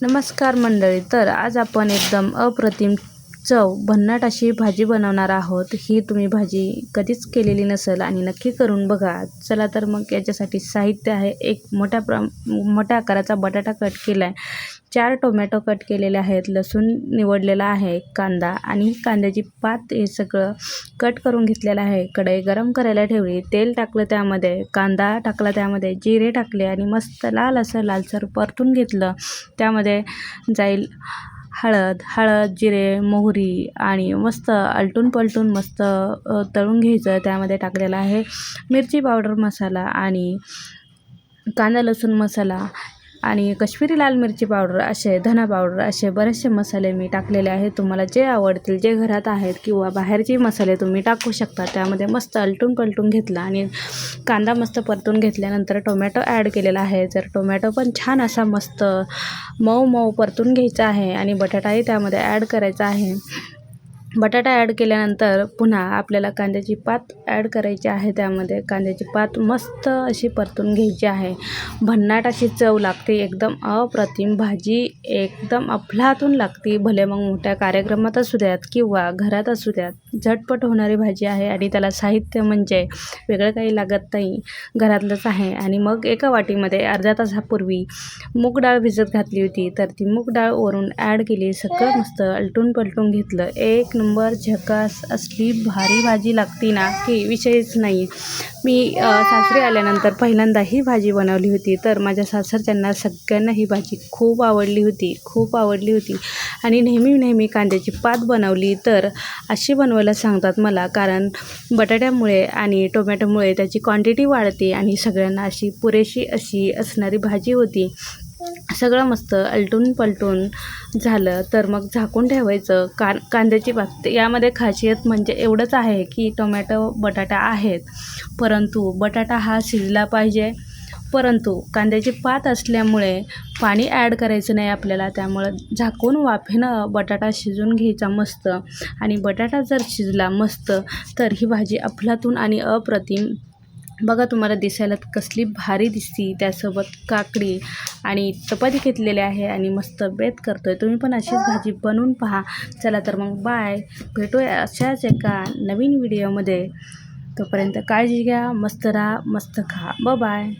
नमस्कार मंडळी. तर आज आपण एकदम अप्रतिम चव भन्नाट अशी भाजी बनवणार आहोत. ही तुम्ही भाजी कधीच केलेली नसेल आणि नक्की करून बघा. चला तर मग याच्यासाठी साहित्य आहे. एक मोठ्या आकाराचा बटाटा कट केला आहे, 4 टोमॅटो कट केलेले आहेत, लसूण निवडलेला आहे, कांदा आणि कांद्याची पात हे सगळं कट करून घेतलेलं आहे. कढई गरम करायला ठेवली, तेल टाकलं, त्यामध्ये कांदा टाकला, त्यामध्ये जिरे टाकले आणि मस्त लालसर परतून घेतलं. त्यामध्ये जाईल हळद, जिरे, मोहरी आणि मस्त आलटून पलटून मस्त तळून घ्यायचं. त्यामध्ये टाकलेला आहे मिरची पावडर मसाला आणि कांदा लसूण मसाला आणि कश्मीरी लाल मिरची पावडर, असे धना पावडर, असे बरेचसे मसाले मी टाकलेले आहेत. तुम्हाला जे आवडतील, जे घरात आहेत किंवा बाहेरचे मसाले तुम्ही टाकू शकता. त्यामध्ये मस्त आलटून पलटून घेतला आणि कांदा मस्त परतून घेतल्यानंतर टोमॅटो ॲड केलेला आहे. जर टोमॅटो पण छान असा मस्त मऊ परतून घ्यायचा आहे आणि बटाटाही त्यामध्ये ॲड करायचा आहे. बटाटा ॲड केल्यानंतर पुन्हा आपल्याला कांद्याची पात ॲड करायची आहे. त्यामध्ये कांद्याची पात मस्त अशी परतून घ्यायची आहे. भन्नाट अशी चव लागते, एकदम अप्रतिम भाजी, एकदम अफलातून लागते. भले मग मोठ्या कार्यक्रमात असू द्यात किंवा घरात असू द्यात, झटपट होणारी भाजी आहे आणि त्याला साहित्य म्हणजे वेगळं काही लागत नाही, घरातलंच आहे. आणि मग एका वाटीमध्ये अर्ध्या तासापूर्वी मूग डाळ भिजत घातली होती, तर ती मूग डाळ वरून ॲड केली. सगळं मस्त आलटून पलटून घेतलं. एक नंबर झकास असली भारी भाजी लागती ना की विषयच नाही. मी सासरी आल्यानंतर पहिल्यांदा ही भाजी बनवली होती, तर माझ्या सासरच्यांना सगळ्यांना ही भाजी खूप आवडली होती आणि नेहमी कांद्याची पात बनवली तर अशी बनवायला सांगतात मला, कारण बटाट्यामुळे आणि टोमॅटोमुळे त्याची क्वांटिटी वाढते आणि सगळ्यांना अशी पुरेशी अशी असणारी भाजी होती. सगळं मस्त आलटून पलटून झालं तर मग झाकून ठेवायचं. कांद्याची पात यामध्ये खासियत म्हणजे एवढंच आहे की टोमॅटो बटाटा आहेत, परंतु बटाटा हा शिजला पाहिजे. परंतु कांद्याची पात असल्यामुळे पाणी ॲड करायचं नाही आपल्याला. त्यामुळं झाकून वाफेनं बटाटा शिजून घ्यायचा मस्त. आणि बटाटा जर शिजला मस्त तर ही भाजी अफलातून आणि अप्रतिम, बघा तुम्हाला दिसायला कसली भारी दिसती. त्यासोबत काकडी आणि चपाती घेतलेली आहे आणि मस्त बेत करतोय. तुम्ही पण अशीच भाजी बनवून पहा. चला तर मग बाय, भेटूया अशाच एका नवीन व्हिडिओमध्ये. तोपर्यंत काळजी घ्या, मस्त राहा, मस्त खा. बाय.